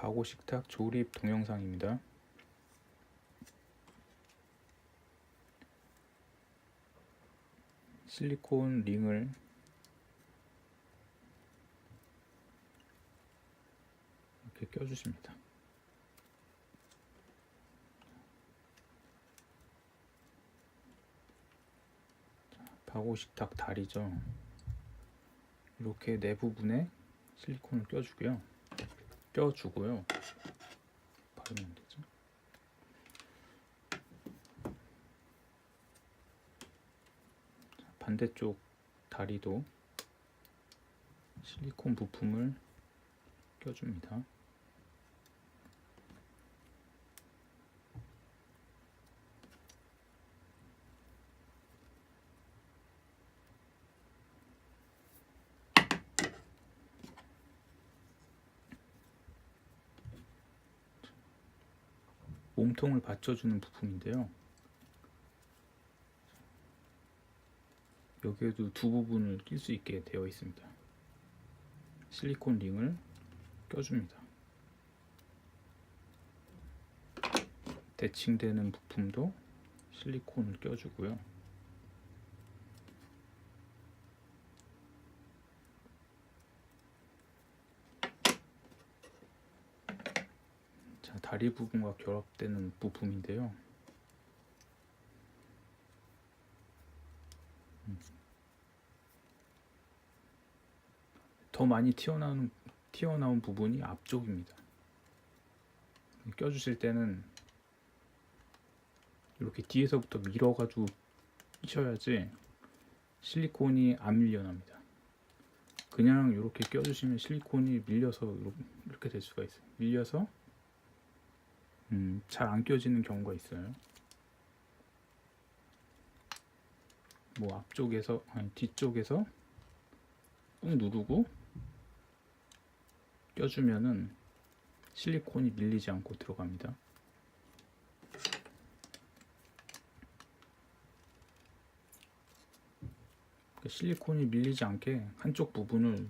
가고 식탁 조립 동영상입니다. 실리콘 링을 이렇게 껴주십니다. 가고 식탁 다리죠. 이렇게 내 부분에 실리콘을 껴주고요. 바르면 되죠. 반대쪽 다리도 실리콘 부품을 껴줍니다. 몸통을 받쳐주는 부품인데요. 여기에도 두 부분을 낄 수 있게 되어 있습니다. 실리콘 링을 껴줍니다. 대칭되는 부품도 실리콘을 껴주고요. 자, 다리 부분과 결합되는 부품인데요. 더 많이 튀어나온 부분이 앞쪽입니다. 껴주실 때는 이렇게 뒤에서부터 밀어가지고 끼셔야지 실리콘이 안 밀려납니다. 그냥 이렇게 껴주시면 실리콘이 밀려서 이렇게 될 수가 있어요. 밀려서 잘 안 껴지는 경우가 있어요. 뭐 뒤쪽에서 꾹 누르고 껴주면은 실리콘이 밀리지 않고 들어갑니다. 실리콘이 밀리지 않게 한쪽 부분을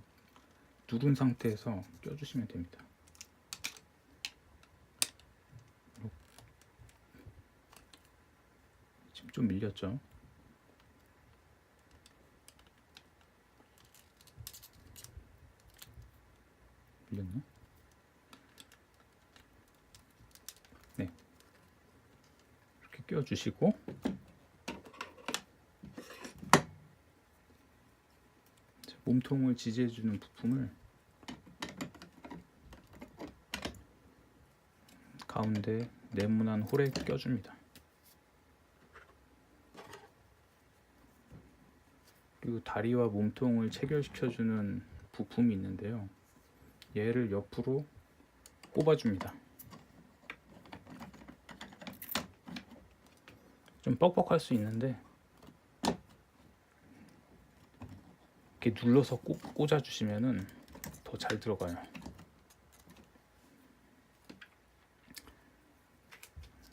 누른 상태에서 껴주시면 됩니다. 지금 좀 밀렸죠? 밀렸나? 네, 이렇게 껴주시고 몸통을 지지해주는 부품을 가운데 네모난 홀에 껴줍니다. 그리고 다리와 몸통을 체결시켜주는 부품이 있는데요. 얘를 옆으로 꼽아줍니다. 좀 뻑뻑할 수 있는데 이렇게 눌러서 꽂아주시면은 더 잘 들어가요.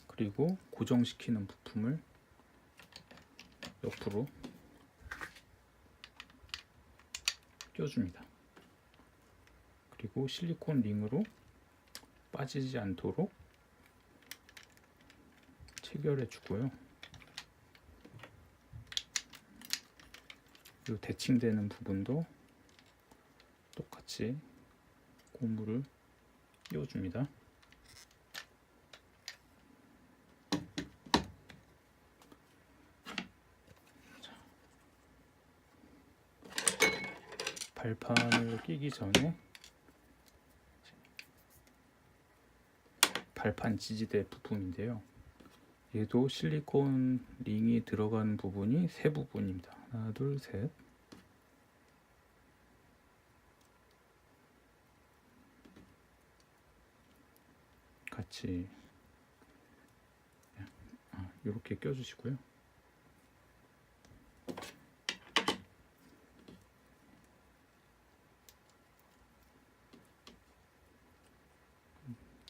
그리고 고정시키는 부품을 옆으로 껴줍니다. 그리고 실리콘 링으로 빠지지 않도록 체결해 주고요. 그리고 대칭되는 부분도 똑같이 고무를 끼워줍니다. 발판을 끼기 전에 발판 지지대 부품인데요. 얘도 실리콘 링이 들어간 부분이 세 부분입니다. 하나, 둘, 셋. 같이 이렇게 껴주시고요.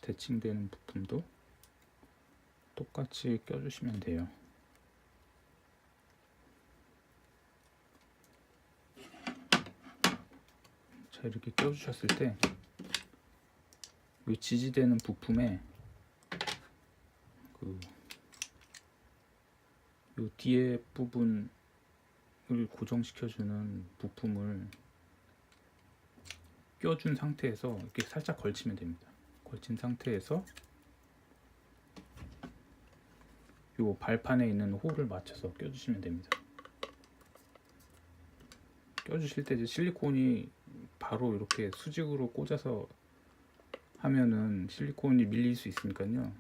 대칭되는 부품도 똑같이 껴주시면 돼요. 자, 이렇게 껴주셨을 때 이 지지대는 부품에 이 뒤에 부분을 고정시켜주는 부품을 껴준 상태에서 이렇게 살짝 걸치면 됩니다. 걸친 상태에서 이 발판에 있는 홀을 맞춰서 껴주시면 됩니다. 껴주실 때 이제 실리콘이 바로 이렇게 수직으로 꽂아서 하면은 실리콘이 밀릴 수 있으니까요.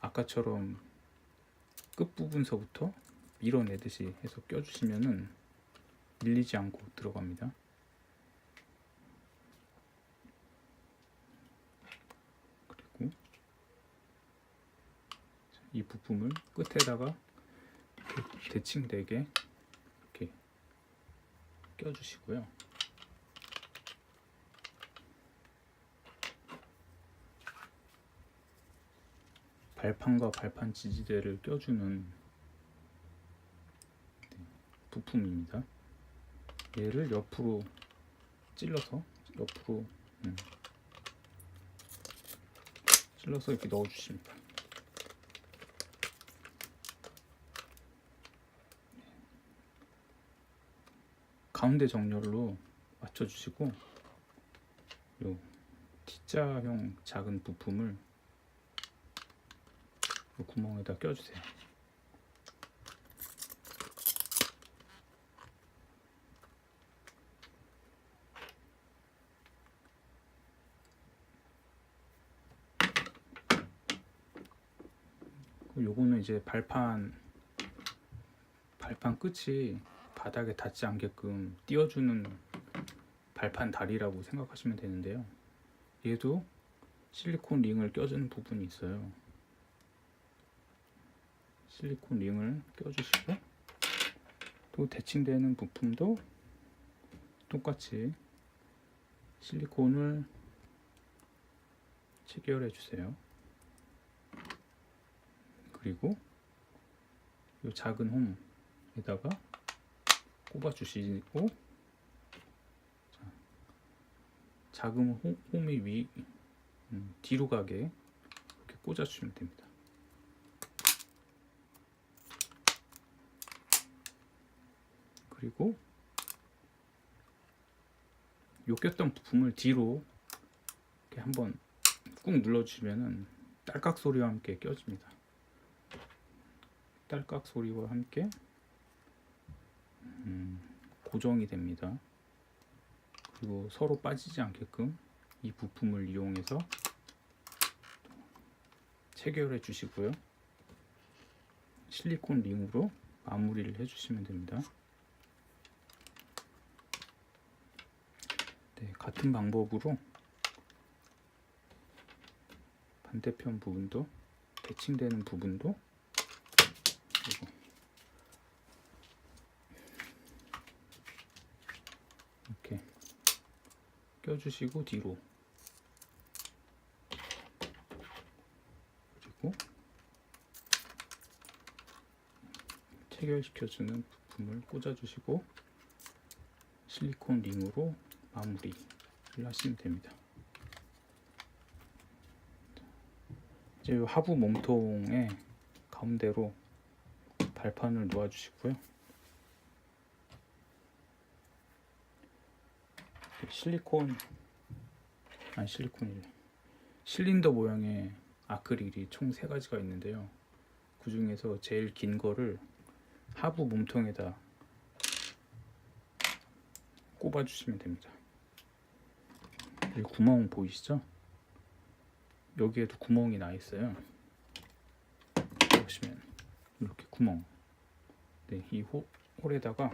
아까처럼 끝부분서부터 밀어내듯이 해서 껴주시면은 밀리지 않고 들어갑니다. 그리고 이 부품을 끝에다가 대칭되게 이렇게 껴주시고요. 발판과 발판 지지대를 껴주는 부품입니다. 얘를 옆으로 찔러서 이렇게 넣어주십니다. 가운데 정렬로 맞춰주시고 요 T자형 작은 부품을 이 구멍에다 껴주세요. 요거는 이제 발판 끝이 바닥에 닿지 않게끔 띄워주는 발판 다리라고 생각하시면 되는데요. 얘도 실리콘 링을 껴주는 부분이 있어요. 실리콘 링을 껴주시고 또 대칭되는 부품도 똑같이 실리콘을 체결해 주세요. 그리고 이 작은 홈에다가 꼽아 주시고 작은 홈이 뒤로 가게 이렇게 꽂아 주시면 됩니다. 그리고 요 꼈던 부품을 뒤로 이렇게 한번 꾹 눌러주시면은 딸깍 소리와 함께 껴집니다. 딸깍 소리와 함께 고정이 됩니다. 그리고 서로 빠지지 않게끔 이 부품을 이용해서 체결해 주시고요. 실리콘 링으로 마무리를 해주시면 됩니다. 네, 같은 방법으로 반대편 부분도 대칭되는 부분도 그리고 이렇게 껴주시고 뒤로 그리고 체결시켜주는 부품을 꽂아주시고 실리콘 링으로 마무리를 하시면 됩니다. 이제 하부 몸통의 가운데로 발판을 놓아주시고요. 실린더 모양의 아크릴이 총 3가지가 있는데요. 그 중에서 제일 긴 거를 하부 몸통에다 꼽아주시면 됩니다. 여기 구멍 보이시죠? 여기에도 구멍이 나 있어요. 보시면 이렇게 구멍. 네, 이 홀에다가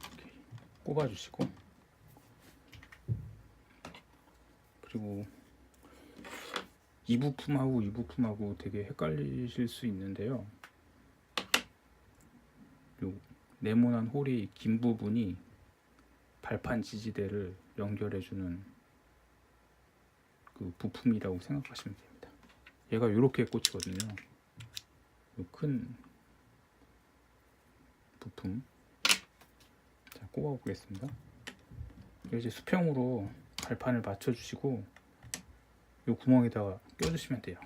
이렇게 꼽아주시고 그리고 이 부품하고 되게 헷갈리실 수 있는데요. 요 네모난 홀이 긴 부분이 발판 지지대를 연결해주는 그 부품이라고 생각하시면 됩니다. 얘가 이렇게 꽂히거든요. 요 큰 부품. 자, 꼽아 보겠습니다. 이제 수평으로 발판을 맞춰주시고 이 구멍에다가 껴주시면 돼요.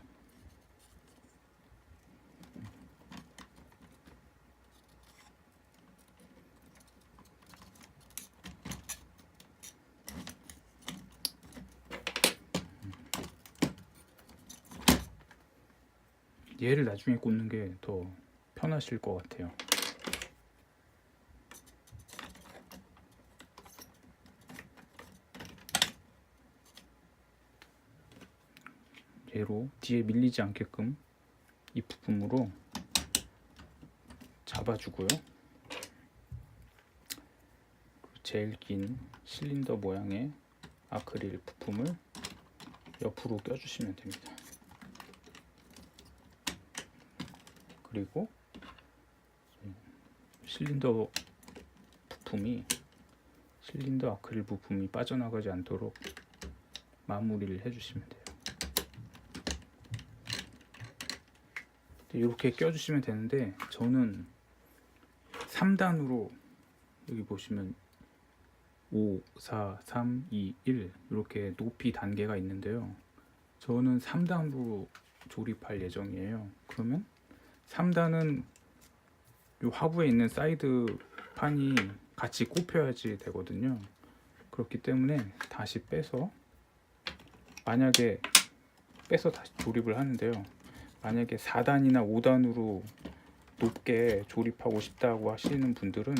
얘를 나중에 꽂는 게 더 편하실 것 같아요. 얘로 뒤에 밀리지 않게끔 이 부품으로 잡아주고요. 제일 긴 실린더 모양의 아크릴 부품을 옆으로 껴주시면 됩니다. 그리고 실린더 아크릴 부품이 빠져나가지 않도록 마무리를 해주시면 돼요. 이렇게 껴주시면 되는데 저는 3단으로 여기 보시면 5, 4, 3, 2, 1 이렇게 높이 단계가 있는데요. 저는 3단으로 조립할 예정이에요. 그러면 3단은 이 하부에 있는 사이드 판이 같이 꼽혀야지 되거든요. 그렇기 때문에 다시 빼서 다시 조립을 하는데요. 만약에 4단이나 5단으로 높게 조립하고 싶다고 하시는 분들은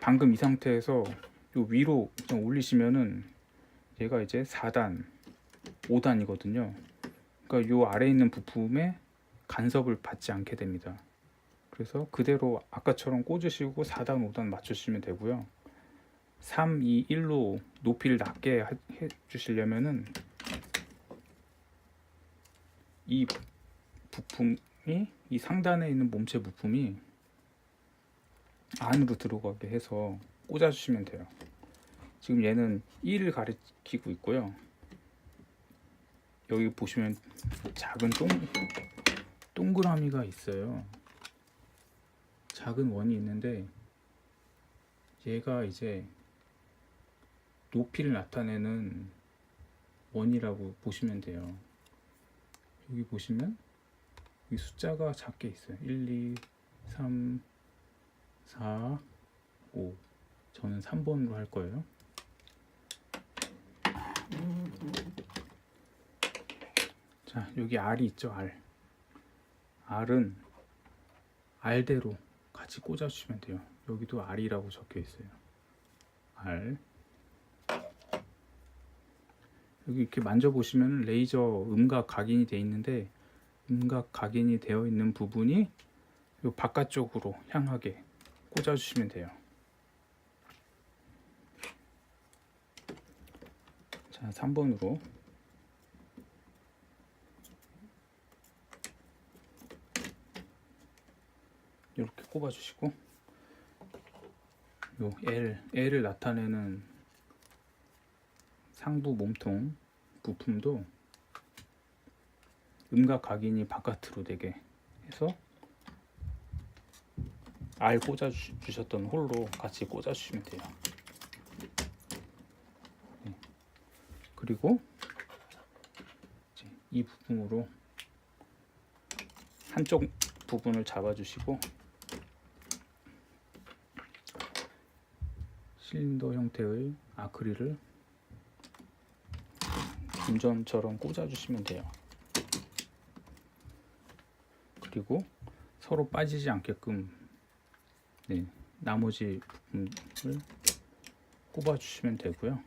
방금 이 상태에서 요 위로 올리시면은 얘가 이제 4단, 5단이거든요. 그러니까 요 아래에 있는 부품에 간섭을 받지 않게 됩니다. 그래서 그대로 아까처럼 꽂으시고 4단, 5단 맞추시면 되고요. 3, 2, 1로 높이를 낮게 해 주시려면은 이 부품이 이 상단에 있는 몸체 부품이 안으로 들어가게 해서 꽂아 주시면 돼요. 지금 얘는 1을 가리키고 있고요. 여기 보시면 작은 동그라미가 있어요. 작은 원이 있는데 얘가 이제 높이를 나타내는 원이라고 보시면 돼요. 여기 보시면 이 숫자가 작게 있어요. 1, 2, 3, 4, 5. 저는 3번으로 할 거예요. 자, 여기 R이 있죠, R. R은 R대로 같이 꽂아주시면 돼요. 여기도 R이라고 적혀 있어요. R. 여기 이렇게 만져보시면 레이저 음각 각인이 되어 있는데 음각 각인이 되어 있는 부분이 이 바깥쪽으로 향하게 꽂아주시면 돼요. 자, 3번으로 이렇게 꼽아주시고 요 L을 나타내는 상부 몸통 부품도 음각 각인이 바깥으로 되게 해서 R 꽂아 주셨던 홀로 같이 꽂아 주시면 돼요. 그리고 이 부분으로 한쪽 부분을 잡아 주시고 실린더 형태의 아크릴을 금전처럼 꽂아 주시면 돼요. 그리고 서로 빠지지 않게끔 나머지 부분을 꼽아 주시면 되고요.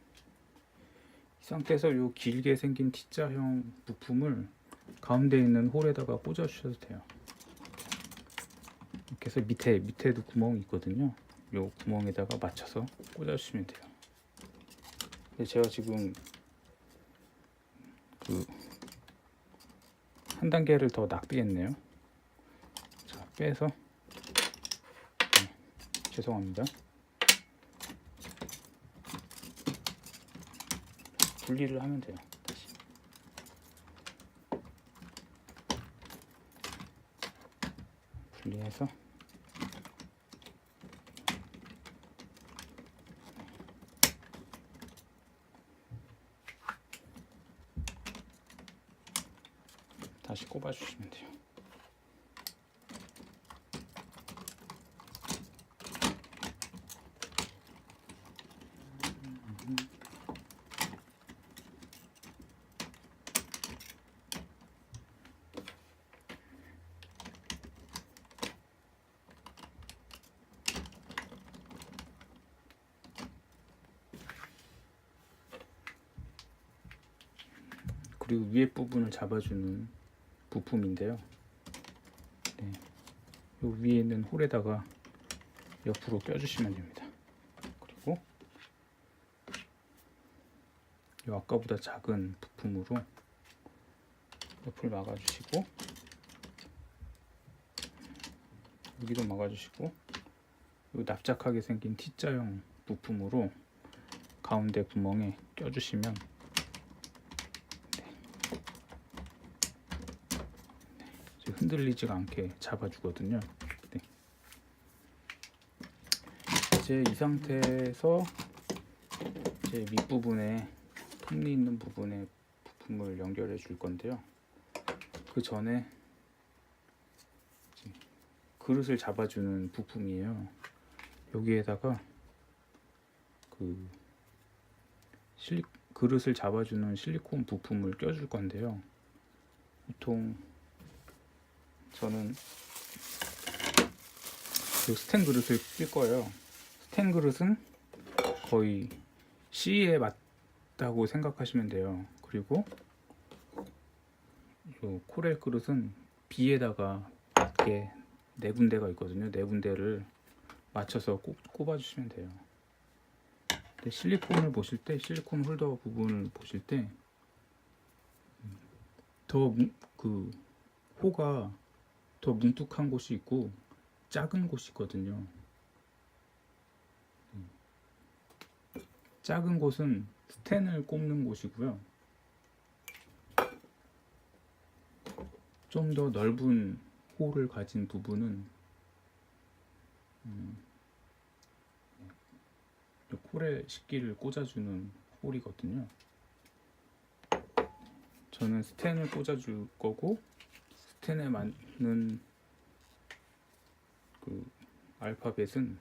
이 상태에서 이 길게 생긴 T자형 부품을 가운데 있는 홀에다가 꽂아 주셔도 돼요. 이렇게 해서 밑에도 구멍이 있거든요. 이 구멍에다가 맞춰서 꽂아 주시면 돼요. 근데 제가 지금 한 단계를 더 낚겠네요. 자, 빼서 죄송합니다. 분리를 하면 돼요. 다시. 분리해서 다시 꼽아 주시면 돼요. 그리고 위에 부분을 잡아주는 부품인데요. 네, 요 위에 있는 홀에다가 옆으로 껴주시면 됩니다. 그리고 요 아까보다 작은 부품으로 옆을 막아주시고 여기도 막아주시고 요 납작하게 생긴 T자형 부품으로 가운데 구멍에 껴주시면 흔들리지가 않게 잡아주거든요. 네. 이제 이 상태에서 이제 밑부분에 톱니 있는 부분에 부품을 연결해 줄 건데요. 그 전에 그릇을 잡아주는 부품이에요. 여기에다가 그 그릇을 잡아주는 실리콘 부품을 껴줄 건데요. 보통 저는 이 스텐 그릇을 낄 거예요. 스텐 그릇은 거의 C에 맞다고 생각하시면 돼요. 그리고 이 코렐 그릇은 B에다가 맞게 네 군데가 있거든요. 네 군데를 맞춰서 꼽아주시면 돼요. 근데 실리콘을 보실 때, 실리콘 홀더 부분을 보실 때 더 그 호가 더 뭉툭한 곳이 있고 작은 곳이 있거든요. 작은 곳은 스텐을 꼽는 곳이고요. 좀 더 넓은 홀을 가진 부분은 홀에 식기를 꽂아주는 홀이거든요. 저는 스텐을 꽂아줄 거고 스텐에 맞는 그 알파벳은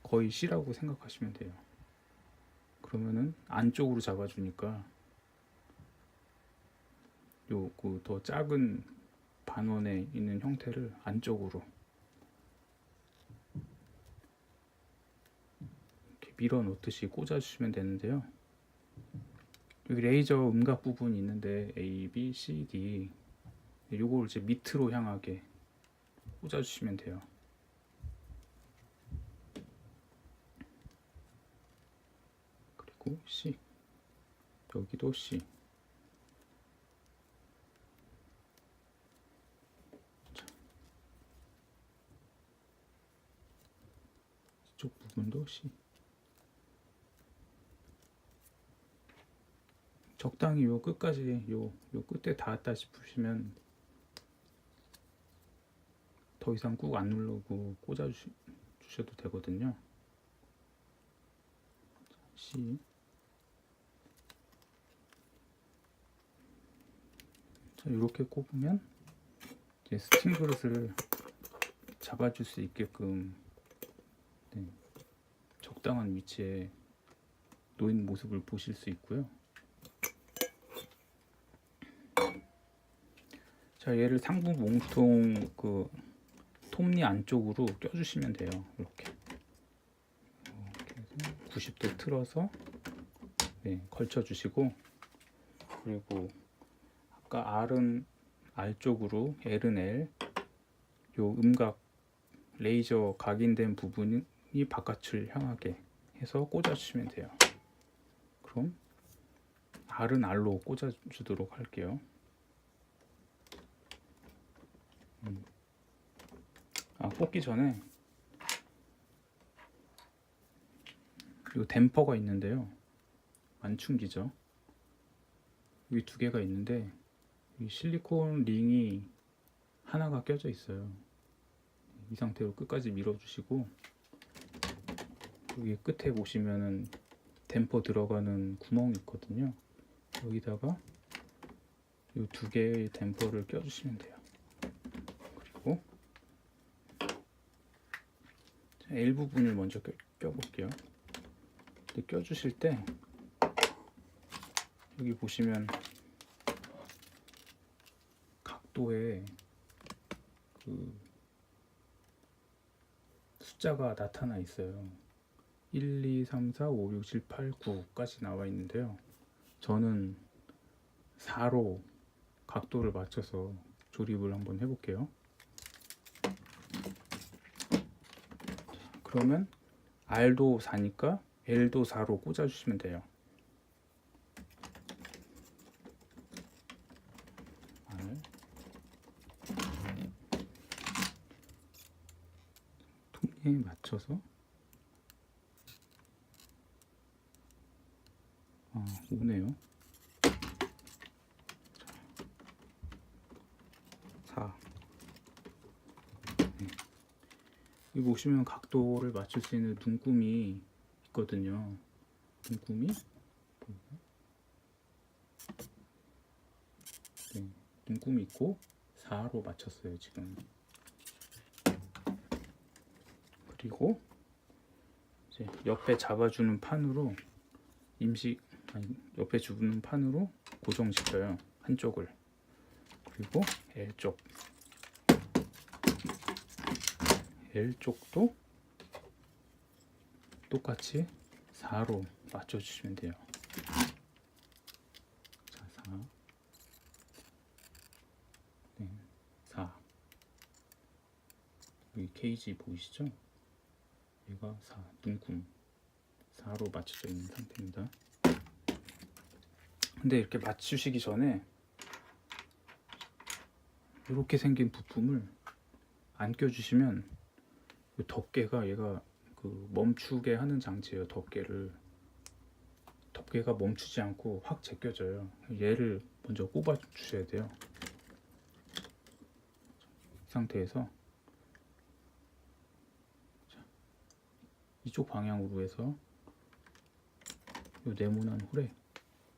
거의 C라고 생각하시면 돼요. 그러면은 안쪽으로 잡아주니까 요 그 더 작은 반원에 있는 형태를 안쪽으로 이렇게 밀어 놓듯이 꽂아주시면 되는데요. 여기 레이저 음각 부분이 있는데 A, B, C, D 요걸 이제 밑으로 향하게 꽂아주시면 돼요. 그리고 C, 여기도 C. 자, 이쪽 부분도 C. 적당히 요 끝까지 요 끝에 닿았다 싶으시면 더 이상 꾹 안 누르고 꽂아 주셔도 되거든요. C. 자, 이렇게 꼽으면 이제 스팀 그릇을 잡아줄 수 있게끔 네, 적당한 위치에 놓인 모습을 보실 수 있고요. 자, 얘를 상부 몸통 그 톱니 안쪽으로 껴주시면 돼요. 이렇게 해서 90도 틀어서 네, 걸쳐주시고 그리고 아까 R은 R 쪽으로 L은 L 요 음각 레이저 각인된 부분이 바깥을 향하게 해서 꽂아주시면 돼요. 그럼 R은 R로 꽂아주도록 할게요. 꽂기 전에 이 댐퍼가 있는데요. 완충기죠. 여기 두 개가 있는데 이 실리콘 링이 하나가 껴져 있어요. 이 상태로 끝까지 밀어주시고 여기 끝에 보시면은 댐퍼 들어가는 구멍이 있거든요. 여기다가 이 두 개의 댐퍼를 껴주시면 돼요. 그리고 L 부분을 먼저 껴볼게요. 근데 껴주실 때 여기 보시면 각도에 그 숫자가 나타나 있어요. 1, 2, 3, 4, 5, 6, 7, 8, 9까지 나와 있는데요. 저는 4로 각도를 맞춰서 조립을 한번 해볼게요. 그러면 R도 4니까 L도 4로 꽂아주시면 돼요. R. 톱니에 맞춰서 5네요. 4. 네. 여기 보시면 각도를 맞출 수 있는 눈금이 있거든요. 눈금이 네, 눈금이 있고 4로 맞췄어요 지금. 그리고 이제 옆에 잡아주는 판으로 옆에 주는 판으로 고정시켜요, 한쪽을. 그리고 L쪽도 똑같이 4로 맞춰주시면 돼요. 자, 4. 네, 4. 여기 케이지 보이시죠? 얘가 4, 눈금 4로 맞춰져 있는 상태입니다. 근데 이렇게 맞추시기 전에 이렇게 생긴 부품을 안 껴주시면 덮개가, 얘가 그 멈추게 하는 장치예요. 덮개가 멈추지 않고 확 제껴져요. 얘를 먼저 꼽아 주셔야 돼요. 이 상태에서 이쪽 방향으로 해서 이 네모난 홀에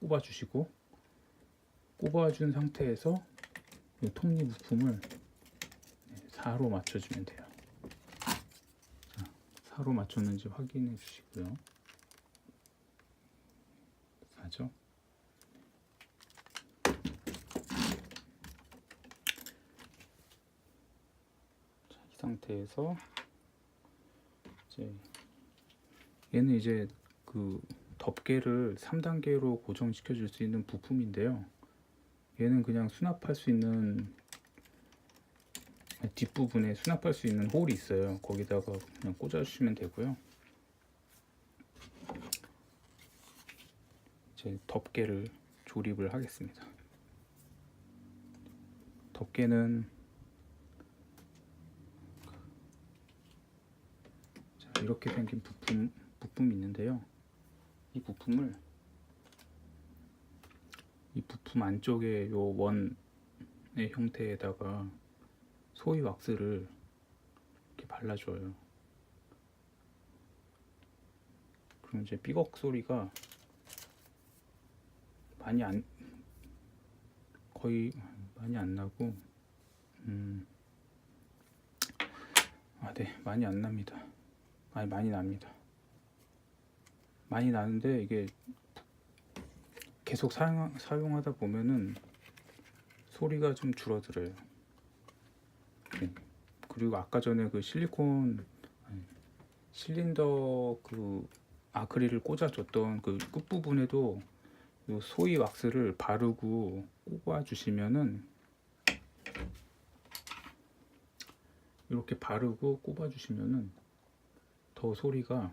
꼽아 주시고, 꼽아준 상태에서 이 톱니 부품을 4로 맞춰주면 돼요. 자, 4로 맞췄는지 확인해 주시고요. 4죠? 자, 이 상태에서 얘는 이제 그 덮개를 3단계로 고정시켜 줄 수 있는 부품인데요. 얘는 그냥 수납할 수 있는, 뒷부분에 수납할 수 있는 홀이 있어요. 거기다가 그냥 꽂아 주시면 되고요. 이제 덮개를 조립을 하겠습니다. 덮개는 이렇게 생긴 부품이 있는데요. 이 부품 안쪽에 요 원의 형태에다가 소위 왁스를 이렇게 발라줘요. 그럼 이제 삐걱 소리가 거의 안 나고, 네, 많이 안 납니다. 많이 납니다. 많이 나는데 이게 계속 사용하다 보면은 소리가 좀 줄어들어요. 네. 그리고 아까 전에 그 실린더 그 아크릴을 꽂아줬던 그 끝부분에도 요 소이 왁스를 바르고 꼽아주시면은, 이렇게 바르고 꼽아주시면은 더 소리가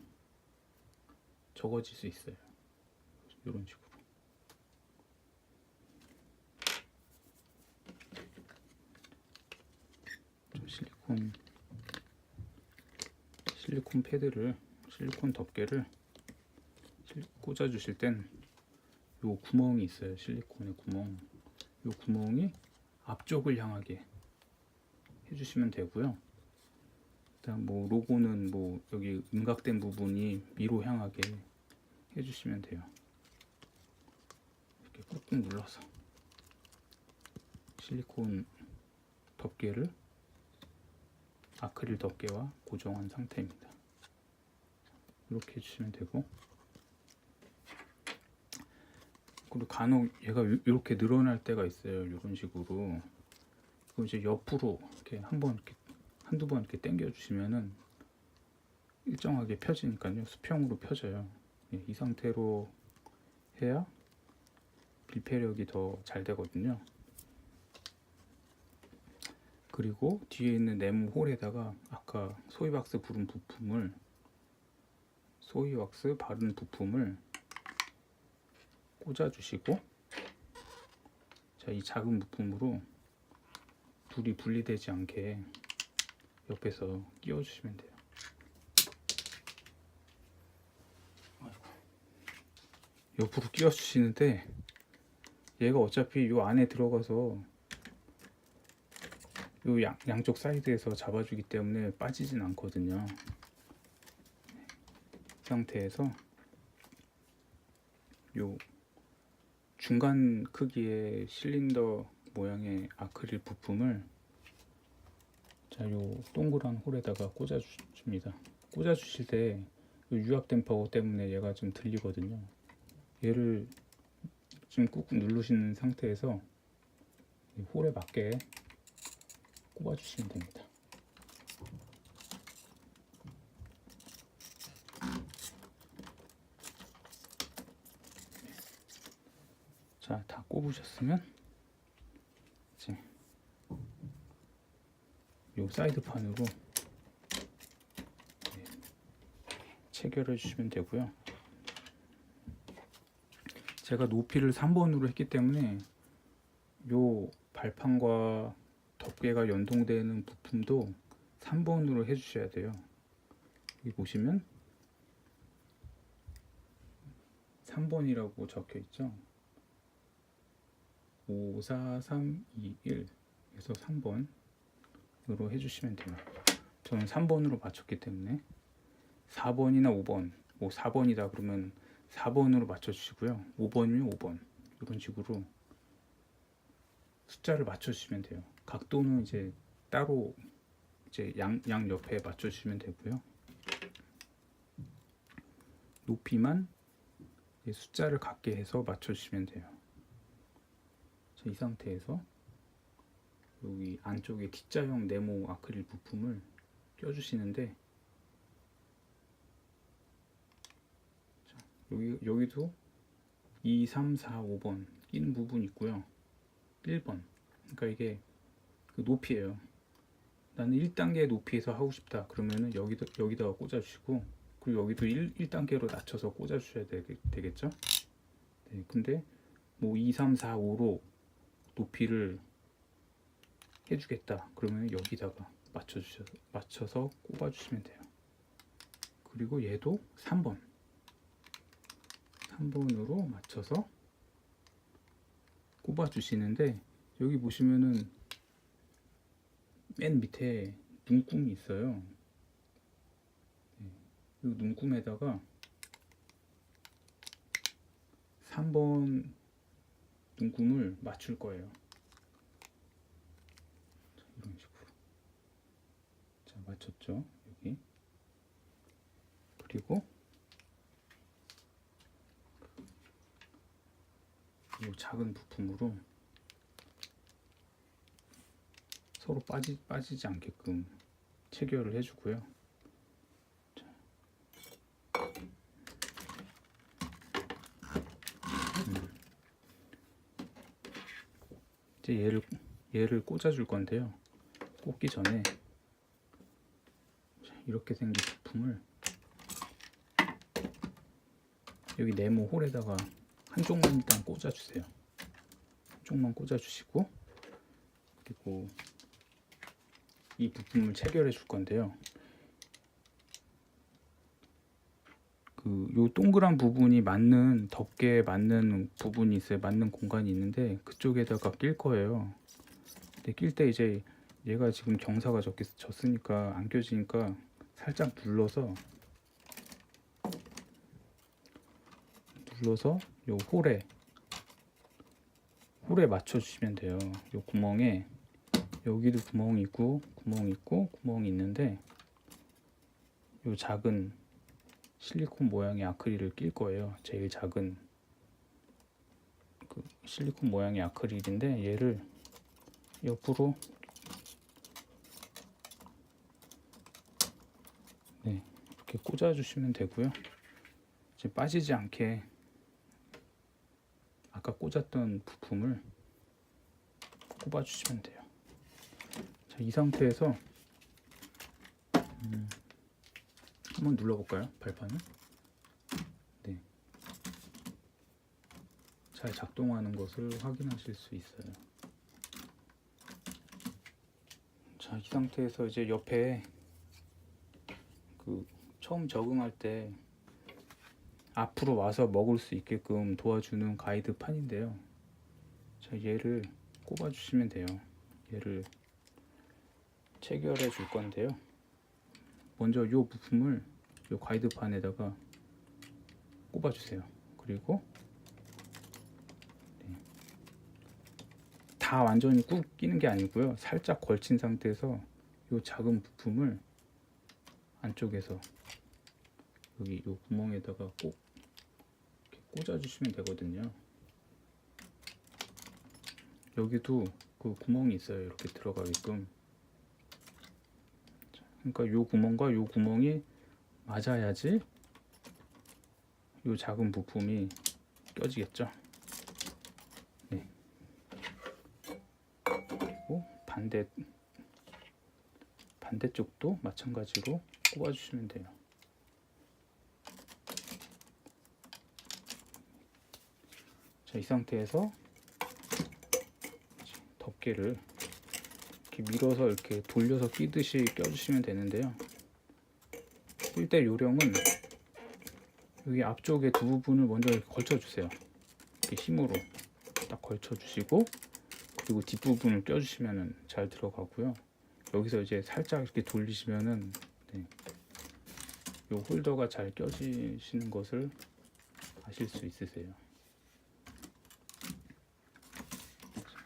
적어질 수 있어요. 이런 식으로. 실리콘 패드를, 실리콘 덮개를 꽂아 주실 땐 요 구멍이 있어요. 실리콘의 구멍. 요 구멍이 앞쪽을 향하게 해주시면 되고요. 일단 뭐 로고는 뭐 여기 음각된 부분이 위로 향하게 해주시면 돼요. 이렇게 꾹꾹 눌러서. 실리콘 덮개를 아크릴 덮개와 고정한 상태입니다. 이렇게 해주시면 되고, 그리고 간혹 얘가 이렇게 늘어날 때가 있어요. 이런 식으로. 그럼 이제 옆으로 이렇게 한두 번 이렇게 당겨 주시면은 일정하게 펴지니까요. 수평으로 펴져요. 예, 이 상태로 해야 밀폐력이 더 잘 되거든요. 그리고 뒤에 있는 네모 홀에다가 아까 소이왁스 바른 부품을 꽂아 주시고, 자, 이 작은 부품으로 둘이 분리되지 않게 옆에서 끼워 주시면 돼요. 옆으로 끼워 주시는데 얘가 어차피 요 안에 들어가서 요 양쪽 사이드에서 잡아주기 때문에 빠지진 않거든요. 이 상태에서 요 중간 크기의 실린더 모양의 아크릴 부품을, 자, 요 동그란 홀에다가 꽂아 줍니다. 꽂아 주실 때 유압 댐퍼 때문에 얘가 좀 들리거든요. 얘를 좀 꾹꾹 누르시는 상태에서 홀에 맞게 꼽아 주시면 됩니다. 자, 다 꼽으셨으면 이제 요 사이드 판으로 체결해 주시면 되고요. 제가 높이를 3번으로 했기 때문에 요 발판과 덮개가 연동되는 부품도 3번으로 해주셔야 돼요. 여기 보시면 3번이라고 적혀 있죠. 5, 4, 3, 2, 1 그래서 3번으로 해주시면 돼요. 저는 3번으로 맞췄기 때문에 4번이나 5번, 뭐 4번이다 그러면 4번으로 맞춰주시고요. 5번이면 5번, 이런 식으로 숫자를 맞춰주시면 돼요. 각도는 이제 따로 이제 양 옆에 맞춰주시면 되고요. 높이만 숫자를 같게 해서 맞춰주시면 돼요. 이 상태에서 여기 안쪽에 T자형 네모 아크릴 부품을 껴주시는데, 여기도 2, 3, 4, 5번 끼는 부분이 있고요. 1번, 그러니까 이게 그 높이예요. 나는 1단계 높이에서 하고 싶다 그러면은 여기다가 꽂아주시고, 그리고 여기도 1단계로 낮춰서 꽂아주셔야 되겠죠. 네, 근데 뭐 2, 3, 4, 5로 높이를 해주겠다 그러면 여기다가 맞춰서 꼽아주시면 돼요. 그리고 얘도 3번으로 맞춰서 꼽아주시는데, 여기 보시면은 맨 밑에 눈금이 있어요. 이 눈금에다가 3번 눈금을 맞출 거예요. 이런 식으로. 자, 맞췄죠? 여기. 그리고 이 작은 부품으로 서로 빠지지 않게끔 체결을 해주고요. 이제 얘를 꽂아줄 건데요. 꽂기 전에 이렇게 생긴 부품을 여기 네모 홀에다가 한쪽만 일단 꽂아주세요. 한쪽만 꽂아주시고, 그리고 이 부품을 체결해 줄 건데요. 요 동그란 부분이 맞는 덮개에 맞는 부분이 있어요. 맞는 공간이 있는데 그쪽에다가 낄 거예요. 근데 낄 때 이제 얘가 지금 경사가 졌으니까 안 껴지니까 살짝 눌러서 요 홀에 맞춰 주시면 돼요. 이 구멍에 여기도 구멍이 있고 구멍이 있는데 이 작은 실리콘 모양의 아크릴을 낄 거예요. 제일 작은 그 실리콘 모양의 아크릴인데 얘를 옆으로 이렇게 꽂아 주시면 되고요. 이제 빠지지 않게 아까 꽂았던 부품을 꼽아 주시면 돼요. 자, 이 상태에서 한번 눌러볼까요? 발판을. 네, 잘 작동하는 것을 확인하실 수 있어요. 자, 이 상태에서 이제 옆에 그 처음 적응할 때 앞으로 와서 먹을 수 있게끔 도와주는 가이드판인데요. 자, 얘를 꼽아 주시면 돼요. 얘를 체결해 줄 건데요. 먼저 이 부품을 이 가이드판에다가 꼽아 주세요. 그리고 다 완전히 꾹 끼는 게 아니고요. 살짝 걸친 상태에서 이 작은 부품을 안쪽에서 여기 이 구멍에다가 꼭 이렇게 꽂아 주시면 되거든요. 여기도 그 구멍이 있어요. 이렇게 들어가게끔. 그러니까 이 구멍과 이 구멍이 맞아야지 이 작은 부품이 껴지겠죠. 네. 그리고 반대쪽도 마찬가지로 꼽아주시면 돼요. 자, 이 상태에서 덮개를 이렇게 밀어서 이렇게 돌려서 끼듯이 껴주시면 되는데요. 낄 때 요령은 여기 앞쪽에 두 부분을 먼저 이렇게 걸쳐주세요. 이렇게 힘으로 딱 걸쳐주시고 그리고 뒷부분을 껴주시면 잘 들어가고요. 여기서 이제 살짝 이렇게 돌리시면은 이 홀더가 잘 껴지시는 것을 아실 수 있으세요.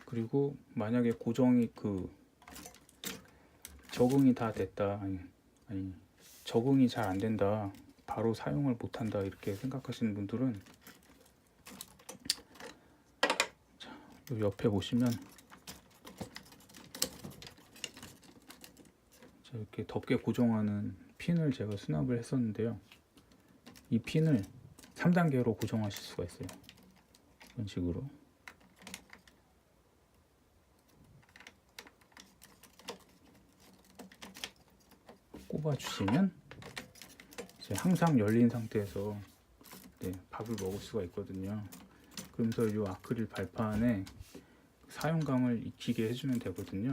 그리고 만약에 고정이 적응이 다 됐다, 아니 적응이 잘 안 된다, 바로 사용을 못 한다 이렇게 생각하시는 분들은 자, 요 옆에 보시면 자, 이렇게 덮개 고정하는 핀을 제가 수납을 했었는데요. 이 핀을 3단계로 고정하실 수가 있어요. 이런 식으로. 꼽아 주시면 이제 항상 열린 상태에서 밥을 먹을 수가 있거든요. 그러면서 이 아크릴 발판에 사용감을 익히게 해주면 되거든요.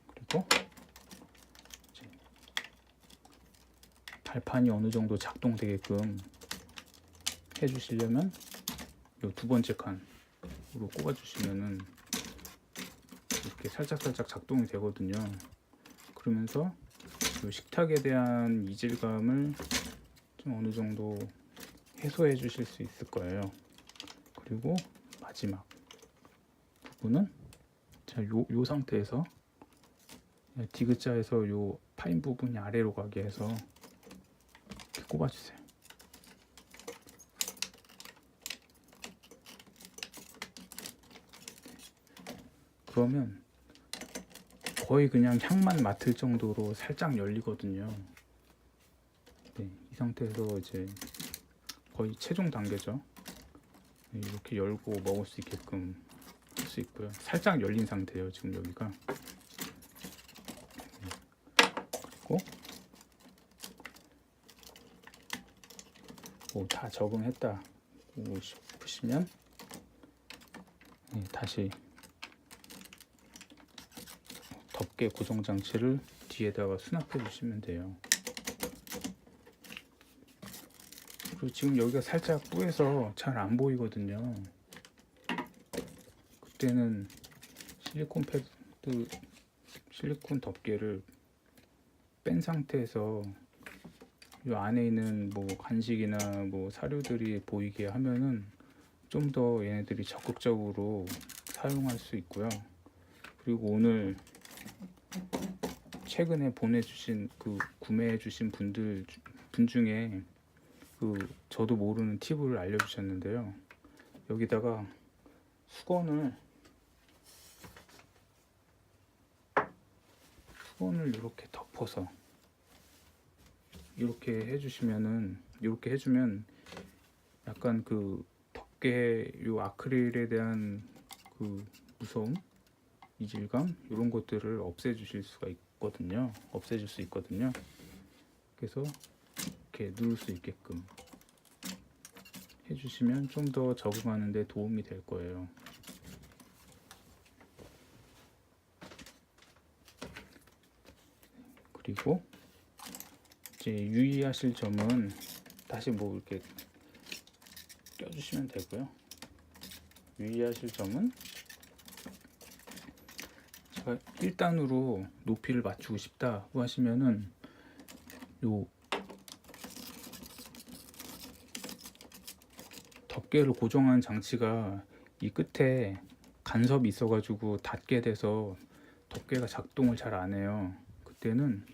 그리고 이제 발판이 어느 정도 작동되게끔 해주시려면 이 두 번째 칸으로 꼽아 주시면은 이렇게 살짝살짝 작동이 되거든요. 그러면서 이 식탁에 대한 이질감을 좀 어느 정도 해소해 주실 수 있을 거예요. 그리고 마지막 부분은 자, 요 상태에서 디귿자에서 요 파인 부분이 아래로 가게 해서 이렇게 꼽아 주세요. 그러면 거의 그냥 향만 맡을 정도로 살짝 열리거든요. 네, 이 상태에서 이제 거의 최종 단계죠. 이렇게 열고 먹을 수 있게끔 할 수 있고요. 살짝 열린 상태예요, 지금 여기가. 그리고 다 적응했다 싶으시면 다시 덮개 고정 장치를 뒤에다가 수납해 주시면 돼요. 그리고 지금 여기가 살짝 뿌해서 잘 안 보이거든요. 그때는 실리콘 덮개를 뺀 상태에서 이 안에 있는 뭐 간식이나 뭐 사료들이 보이게 하면은 좀 더 얘네들이 적극적으로 사용할 수 있고요. 그리고 오늘 최근에 보내주신 구매해주신 분 중에 저도 모르는 팁을 알려주셨는데요. 여기다가 수건을 이렇게 덮어서 이렇게 해주시면은, 이렇게 해주면 약간 덮개, 요 아크릴에 대한 무서움, 이질감, 이런 것들을 없애줄 수 있거든요. 그래서 이렇게 누를 수 있게끔 해주시면 좀 더 적응하는 데 도움이 될 거예요. 그리고 이제 유의하실 점은 다시 이렇게 껴주시면 되고요. 유의하실 점은 제가 1단으로 높이를 맞추고 싶다고 하시면은 요 덮개를 고정하는 장치가 이 끝에 간섭이 있어가지고 닫게 돼서 덮개가 작동을 잘 안 해요. 그때는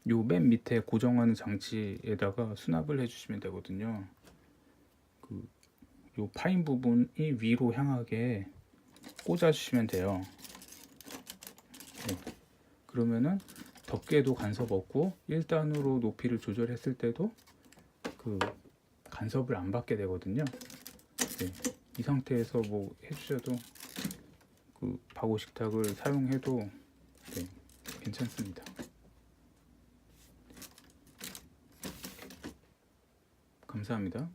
요 맨 밑에 고정하는 장치에다가 수납을 해주시면 되거든요. 요 파인 부분이 위로 향하게 꽂아주시면 돼요. 네. 그러면은 덮개도 간섭 없고 1단으로 높이를 조절했을 때도 간섭을 안 받게 되거든요. 네. 이 상태에서 해주셔도 바고 식탁을 사용해도 괜찮습니다. 감사합니다.